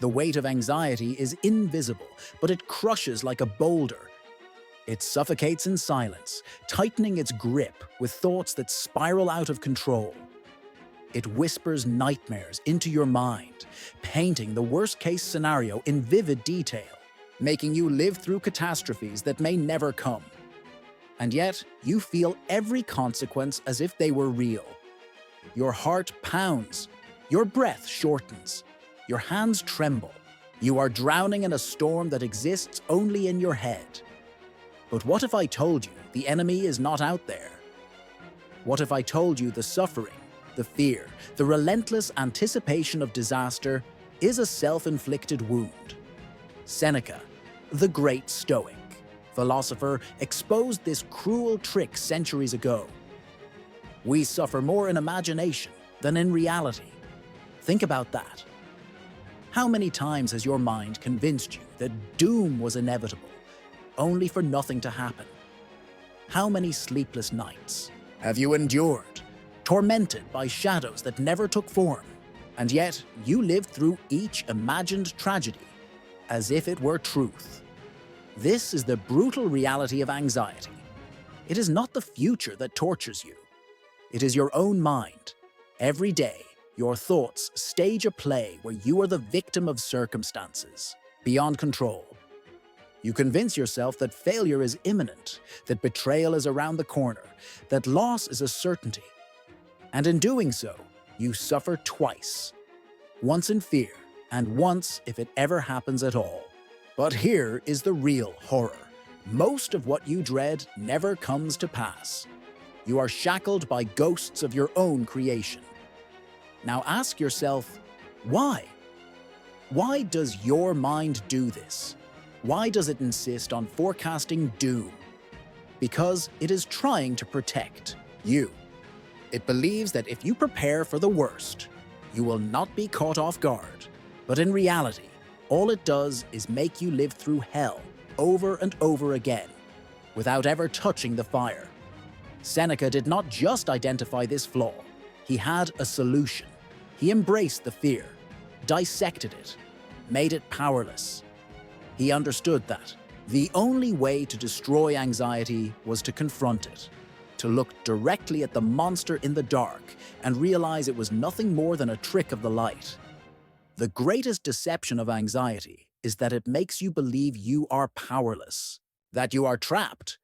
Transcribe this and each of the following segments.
The weight of anxiety is invisible, but it crushes like a boulder. It suffocates in silence, tightening its grip with thoughts that spiral out of control. It whispers nightmares into your mind, painting the worst-case scenario in vivid detail, making you live through catastrophes that may never come. And yet, you feel every consequence as if they were real. Your heart pounds, your breath shortens, your hands tremble. You are drowning in a storm that exists only in your head. But what if I told you the enemy is not out there? What if I told you the suffering, the fear, the relentless anticipation of disaster is a self-inflicted wound? Seneca, the great Stoic philosopher, exposed this cruel trick centuries ago. We suffer more in imagination than in reality. Think about that. How many times has your mind convinced you that doom was inevitable, only for nothing to happen? How many sleepless nights have you endured, tormented by shadows that never took form, and yet you lived through each imagined tragedy as if it were truth? This is the brutal reality of anxiety. It is not the future that tortures you. It is your own mind. Every day, your thoughts stage a play where you are the victim of circumstances beyond control. You convince yourself that failure is imminent, that betrayal is around the corner, that loss is a certainty. And in doing so, you suffer twice. Once in fear, and once if it ever happens at all. But here is the real horror. Most of what you dread never comes to pass. You are shackled by ghosts of your own creation. Now ask yourself, why? Why does your mind do this? Why does it insist on forecasting doom? Because it is trying to protect you. It believes that if you prepare for the worst, you will not be caught off guard. But in reality, all it does is make you live through hell over and over again, without ever touching the fire. Seneca did not just identify this flaw, he had a solution. He embraced the fear, dissected it, made it powerless. He understood that the only way to destroy anxiety was to confront it, to look directly at the monster in the dark and realize it was nothing more than a trick of the light. The greatest deception of anxiety is that it makes you believe you are powerless, that you are trapped,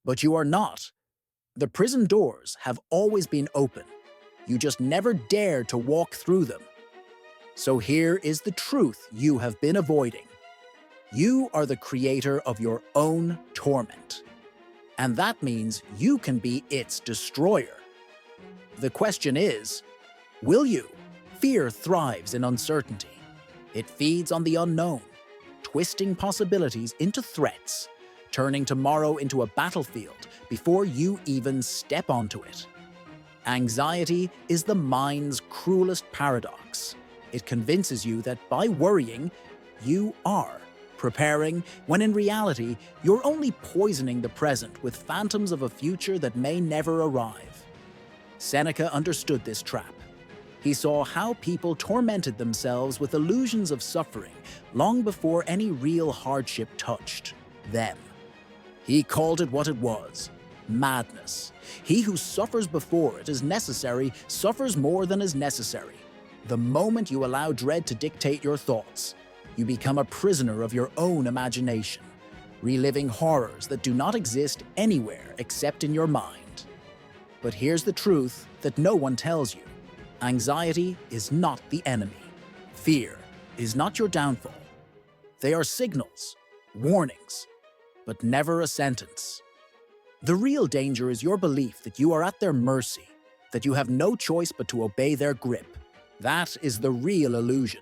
but you are not. The prison doors have always been open. You just never dared to walk through them. So here is the truth you have been avoiding. You are the creator of your own torment. And that means you can be its destroyer. The question is, will you? Fear thrives in uncertainty. It feeds on the unknown, twisting possibilities into threats, turning tomorrow into a battlefield before you even step onto it. Anxiety is the mind's cruelest paradox. It convinces you that by worrying, you are preparing, when in reality, you're only poisoning the present with phantoms of a future that may never arrive. Seneca understood this trap. He saw how people tormented themselves with illusions of suffering long before any real hardship touched them. He called it what it was: madness. He who suffers before it is necessary suffers more than is necessary. The moment you allow dread to dictate your thoughts, you become a prisoner of your own imagination, reliving horrors that do not exist anywhere except in your mind. But here's the truth that no one tells you. Anxiety is not the enemy. Fear is not your downfall. They are signals, warnings, but never a sentence. The real danger is your belief that you are at their mercy, that you have no choice but to obey their grip. That is the real illusion.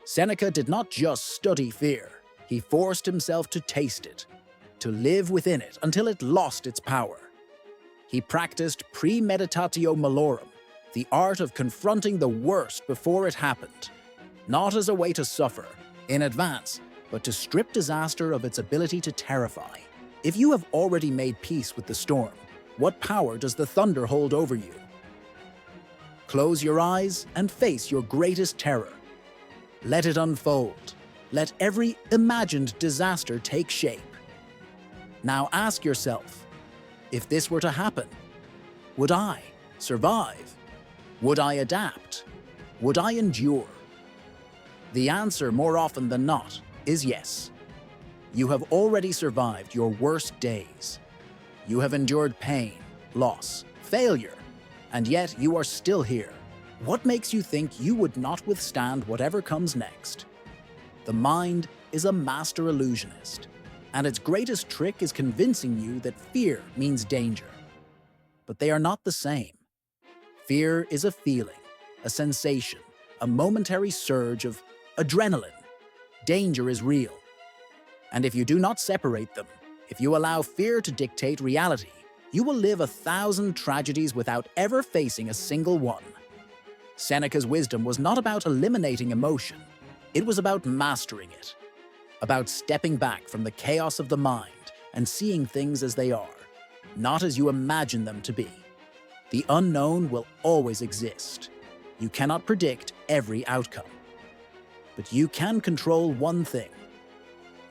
Seneca did not just study fear, he forced himself to taste it, to live within it until it lost its power. He practiced premeditatio malorum, the art of confronting the worst before it happened, not as a way to suffer in advance, but to strip disaster of its ability to terrify. If you have already made peace with the storm, what power does the thunder hold over you? Close your eyes and face your greatest terror. Let it unfold. Let every imagined disaster take shape. Now ask yourself, if this were to happen, would I survive? Would I adapt? Would I endure? The answer, more often than not, is yes. You have already survived your worst days. You have endured pain, loss, failure, and yet you are still here. What makes you think you would not withstand whatever comes next? The mind is a master illusionist, and its greatest trick is convincing you that fear means danger. But they are not the same. Fear is a feeling, a sensation, a momentary surge of adrenaline. Danger is real. And if you do not separate them, if you allow fear to dictate reality, you will live 1,000 tragedies without ever facing a single one. Seneca's wisdom was not about eliminating emotion. It was about mastering it, about stepping back from the chaos of the mind and seeing things as they are, not as you imagine them to be. The unknown will always exist. You cannot predict every outcome. But you can control one thing: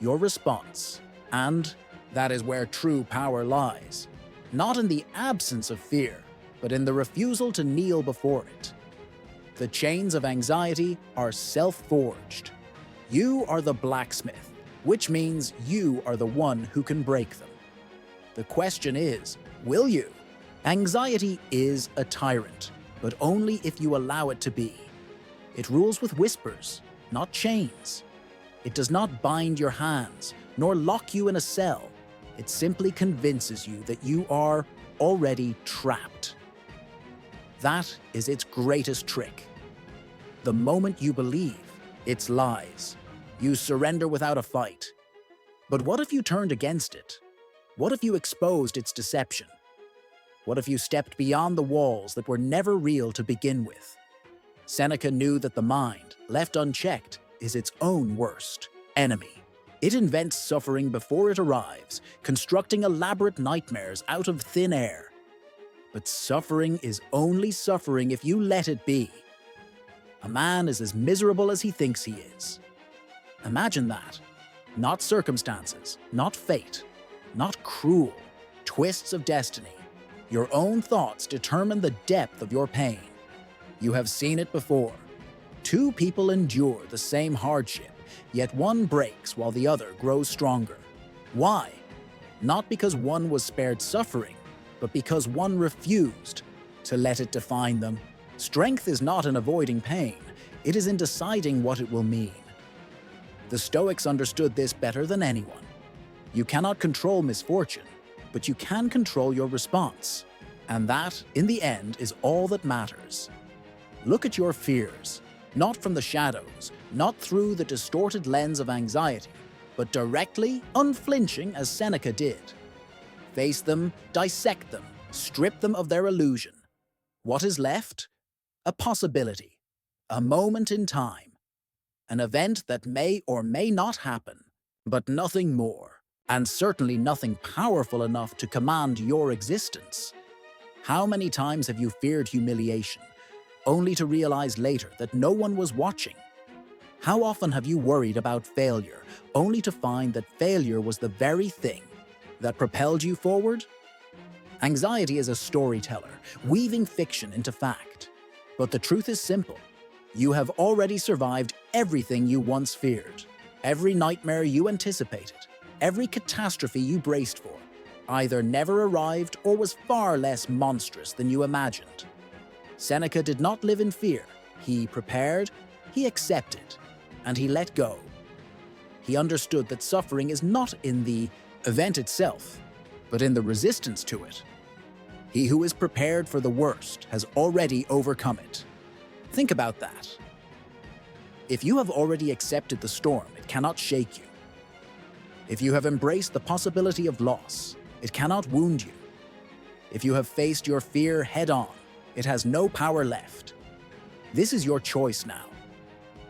your response. And that is where true power lies. Not in the absence of fear, but in the refusal to kneel before it. The chains of anxiety are self-forged. You are the blacksmith, which means you are the one who can break them. The question is, will you? Anxiety is a tyrant, but only if you allow it to be. It rules with whispers, not chains. It does not bind your hands, nor lock you in a cell. It simply convinces you that you are already trapped. That is its greatest trick. The moment you believe its lies, you surrender without a fight. But what if you turned against it? What if you exposed its deception? What if you stepped beyond the walls that were never real to begin with? Seneca knew that the mind, left unchecked, is its own worst enemy. It invents suffering before it arrives, constructing elaborate nightmares out of thin air. But suffering is only suffering if you let it be. A man is as miserable as he thinks he is. Imagine that. Not circumstances, not fate, not cruel twists of destiny. Your own thoughts determine the depth of your pain. You have seen it before. Two people endure the same hardship, yet one breaks while the other grows stronger. Why? Not because one was spared suffering, but because one refused to let it define them. Strength is not in avoiding pain, it is in deciding what it will mean. The Stoics understood this better than anyone. You cannot control misfortune, but you can control your response. And that, in the end, is all that matters. Look at your fears, not from the shadows, not through the distorted lens of anxiety, but directly, unflinching as Seneca did. Face them, dissect them, strip them of their illusion. What is left? A possibility, a moment in time, an event that may or may not happen, but nothing more, and certainly nothing powerful enough to command your existence. How many times have you feared humiliation, only to realize later that no one was watching? How often have you worried about failure, only to find that failure was the very thing that propelled you forward? Anxiety is a storyteller, weaving fiction into fact. But the truth is simple. You have already survived everything you once feared, every nightmare you anticipated, every catastrophe you braced for, either never arrived or was far less monstrous than you imagined. Seneca did not live in fear. He prepared, he accepted, and he let go. He understood that suffering is not in the event itself, but in the resistance to it. He who is prepared for the worst has already overcome it. Think about that. If you have already accepted the storm, it cannot shake you. If you have embraced the possibility of loss, it cannot wound you. If you have faced your fear head-on, it has no power left. This is your choice now.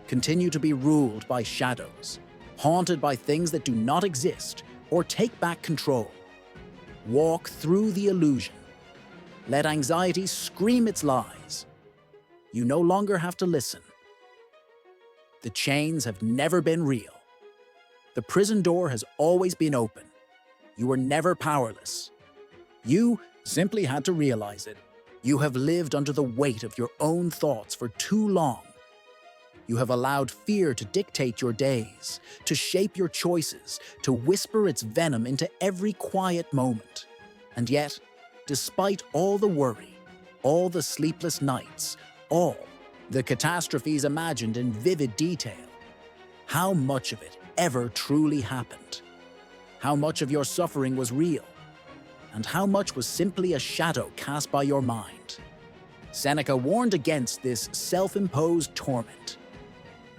Continue to be ruled by shadows, haunted by things that do not exist, or take back control. Walk through the illusion. Let anxiety scream its lies. You no longer have to listen. The chains have never been real. The prison door has always been open. You were never powerless. You simply had to realize it. You have lived under the weight of your own thoughts for too long. You have allowed fear to dictate your days, to shape your choices, to whisper its venom into every quiet moment. And yet, despite all the worry, all the sleepless nights, all the catastrophes imagined in vivid detail, how much of it ever truly happened? How much of your suffering was real? And how much was simply a shadow cast by your mind? Seneca warned against this self-imposed torment.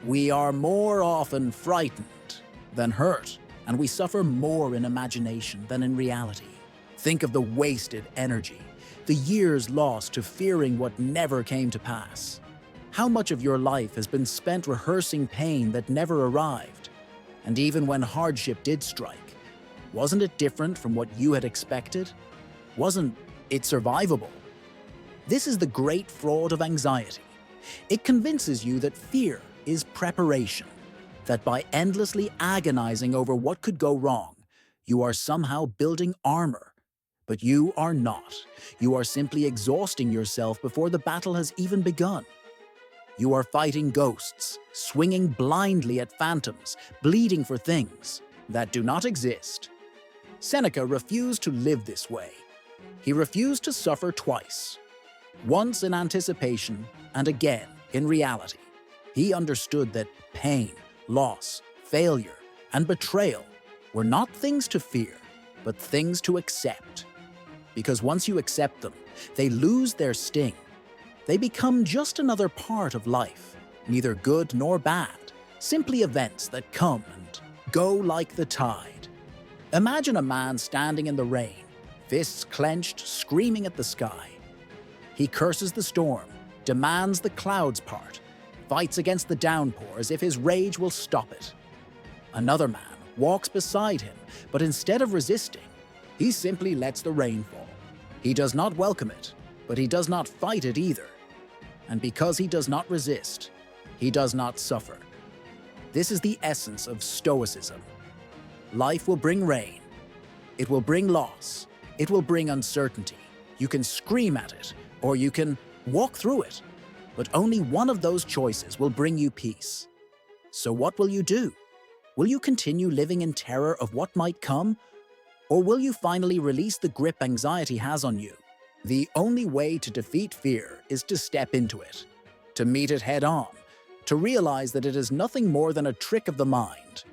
We are more often frightened than hurt, and we suffer more in imagination than in reality. Think of the wasted energy, the years lost to fearing what never came to pass. How much of your life has been spent rehearsing pain that never arrived? And even when hardship did strike, wasn't it different from what you had expected? Wasn't it survivable? This is the great fraud of anxiety. It convinces you that fear is preparation, that by endlessly agonizing over what could go wrong, you are somehow building armor. But you are not. You are simply exhausting yourself before the battle has even begun. You are fighting ghosts, swinging blindly at phantoms, bleeding for things that do not exist. Seneca refused to live this way. He refused to suffer twice, once in anticipation and again in reality. He understood that pain, loss, failure, and betrayal were not things to fear, but things to accept. Because once you accept them, they lose their sting. They become just another part of life, neither good nor bad, simply events that come and go like the tide. Imagine a man standing in the rain, fists clenched, screaming at the sky. He curses the storm, demands the clouds part, fights against the downpour as if his rage will stop it. Another man walks beside him, but instead of resisting, he simply lets the rain fall. He does not welcome it, but he does not fight it either. And because he does not resist, he does not suffer. This is the essence of Stoicism. Life will bring rain. It will bring loss. It will bring uncertainty. You can scream at it, or you can walk through it. But only one of those choices will bring you peace. So what will you do? Will you continue living in terror of what might come? Or will you finally release the grip anxiety has on you? The only way to defeat fear is to step into it, to meet it head on, to realize that it is nothing more than a trick of the mind.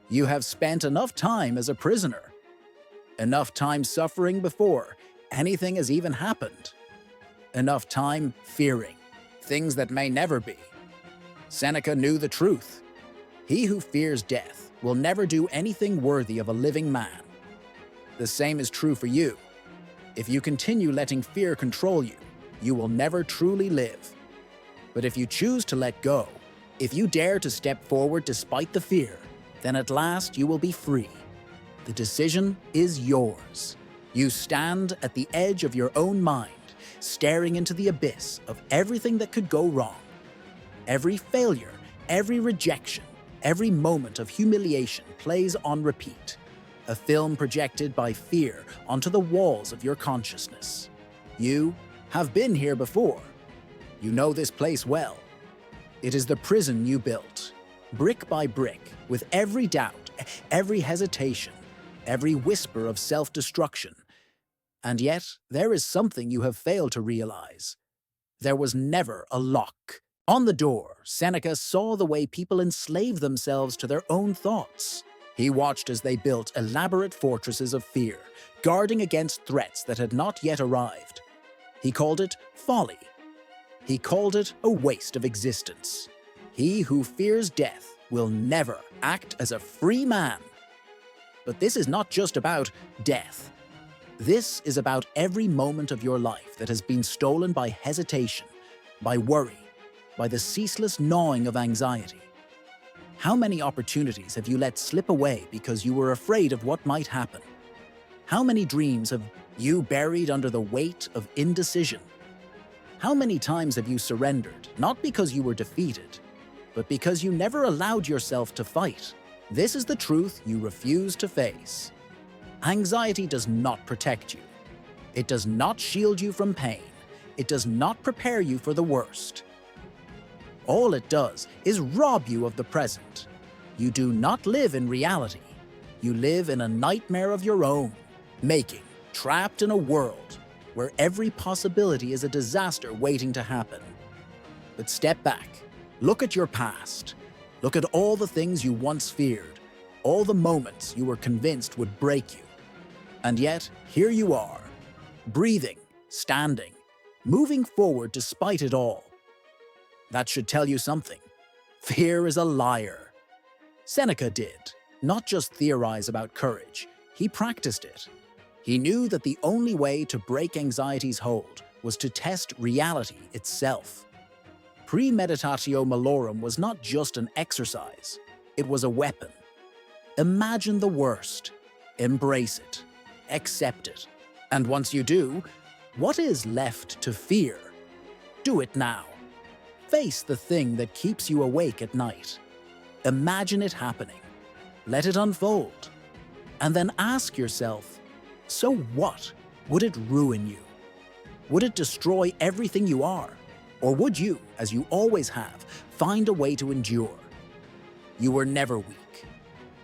You have spent enough time as a prisoner, enough time suffering before anything has even happened, enough time fearing things that may never be. Seneca knew the truth. He who fears death will never do anything worthy of a living man. The same is true for you. If you continue letting fear control you, you will never truly live. But if you choose to let go, if you dare to step forward despite the fear, then at last you will be free. The decision is yours. You stand at the edge of your own mind, staring into the abyss of everything that could go wrong. Every failure, every rejection, every moment of humiliation plays on repeat. A film projected by fear onto the walls of your consciousness. You have been here before. You know this place well. It is the prison you built, brick by brick, with every doubt, every hesitation, every whisper of self-destruction. And yet, there is something you have failed to realize. There was never a lock. On the door, Seneca saw the way people enslave themselves to their own thoughts. He watched as they built elaborate fortresses of fear, guarding against threats that had not yet arrived. He called it folly. He called it a waste of existence. He who fears death will never act as a free man. But this is not just about death. This is about every moment of your life that has been stolen by hesitation, by worry, by the ceaseless gnawing of anxiety. How many opportunities have you let slip away because you were afraid of what might happen? How many dreams have you buried under the weight of indecision? How many times have you surrendered, not because you were defeated, but because you never allowed yourself to fight. This is the truth you refuse to face. Anxiety does not protect you. It does not shield you from pain. It does not prepare you for the worst. All it does is rob you of the present. You do not live in reality. You live in a nightmare of your own, making, trapped in a world where every possibility is a disaster waiting to happen. But step back. Look at your past. Look at all the things you once feared, all the moments you were convinced would break you. And yet, here you are, breathing, standing, moving forward despite it all. That should tell you something. Fear is a liar. Seneca did not just theorize about courage, he practiced it. He knew that the only way to break anxiety's hold was to test reality itself. Premeditatio malorum was not just an exercise, it was a weapon. Imagine the worst, embrace it, accept it. And once you do, what is left to fear? Do it now. Face the thing that keeps you awake at night. Imagine it happening. Let it unfold. And then ask yourself, so what? Would it ruin you? Would it destroy everything you are? Or would you, as you always have, find a way to endure? You were never weak.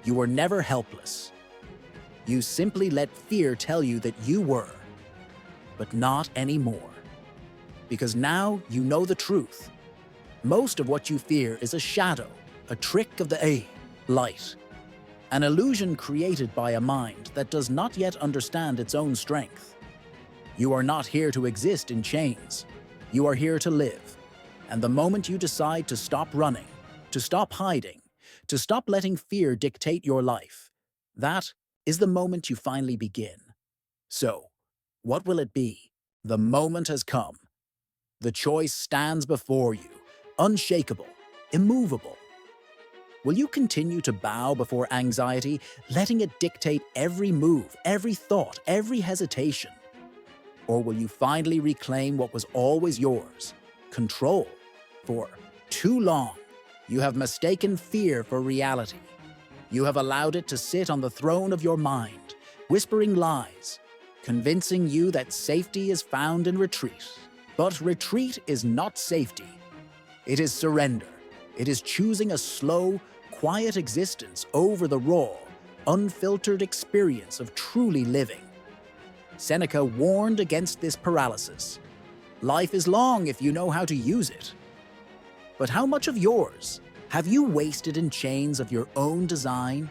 You were never helpless. You simply let fear tell you that you were, but not anymore. Because now you know the truth. Most of what you fear is a shadow, a trick of the light, an illusion created by a mind that does not yet understand its own strength. You are not here to exist in chains. You are here to live. And the moment you decide to stop running, to stop hiding, to stop letting fear dictate your life, that is the moment you finally begin. So, what will it be? The moment has come. The choice stands before you, unshakable, immovable. Will you continue to bow before anxiety, letting it dictate every move, every thought, every hesitation? Or will you finally reclaim what was always yours, control? For too long, you have mistaken fear for reality. You have allowed it to sit on the throne of your mind, whispering lies, convincing you that safety is found in retreat. But retreat is not safety. It is surrender. It is choosing a slow, quiet existence over the raw, unfiltered experience of truly living. Seneca warned against this paralysis. Life is long if you know how to use it. But how much of yours have you wasted in chains of your own design?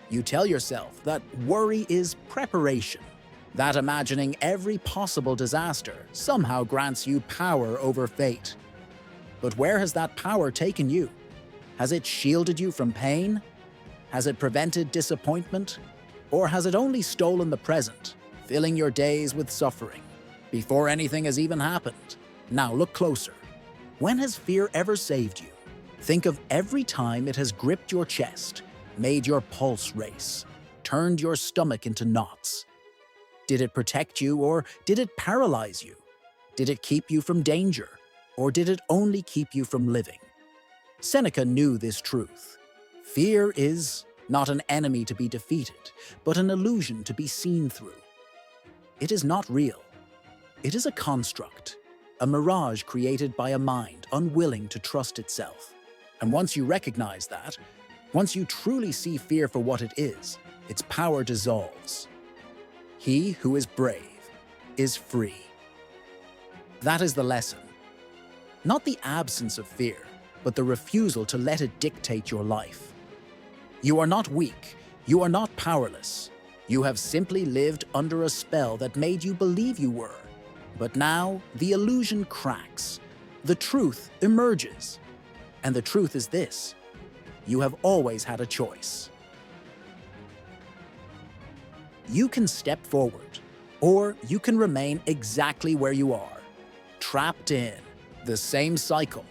You tell yourself that worry is preparation, that imagining every possible disaster somehow grants you power over fate. But where has that power taken you? Has it shielded you from pain? Has it prevented disappointment? Or has it only stolen the present, filling your days with suffering, before anything has even happened? Now look closer. When has fear ever saved you? Think of every time it has gripped your chest, made your pulse race, turned your stomach into knots. Did it protect you, or did it paralyze you? Did it keep you from danger, or did it only keep you from living? Seneca knew this truth. Fear is not an enemy to be defeated, but an illusion to be seen through. It is not real. It is a construct, a mirage created by a mind unwilling to trust itself. And once you recognize that, once you truly see fear for what it is, its power dissolves. He who is brave is free. That is the lesson. Not the absence of fear, but the refusal to let it dictate your life. You are not weak. You are not powerless. You have simply lived under a spell that made you believe you were. But now the illusion cracks. The truth emerges. And the truth is this: you have always had a choice. You can step forward, or you can remain exactly where you are, trapped in the same cycle,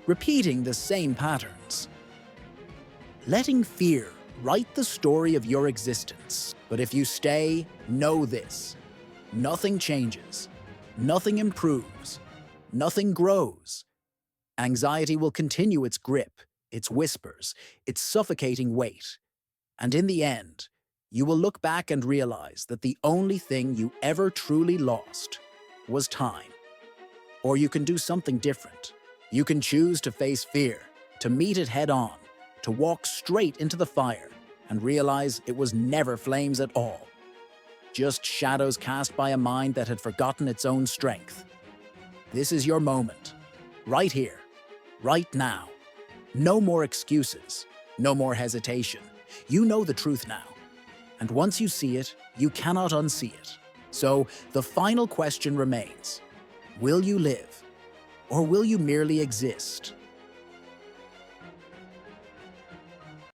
repeating the same patterns. Letting fear write the story of your existence. But if you stay, know this: nothing changes, nothing improves, nothing grows. Anxiety will continue its grip, its whispers, its suffocating weight. And in the end, you will look back and realize that the only thing you ever truly lost was time. Or you can do something different. You can choose to face fear, to meet it head on, to walk straight into the fire and realize it was never flames at all. Just shadows cast by a mind that had forgotten its own strength. This is your moment. Right here. Right now. No more excuses. No more hesitation. You know the truth now. And once you see it, you cannot unsee it. So the final question remains. Will you live? Or will you merely exist?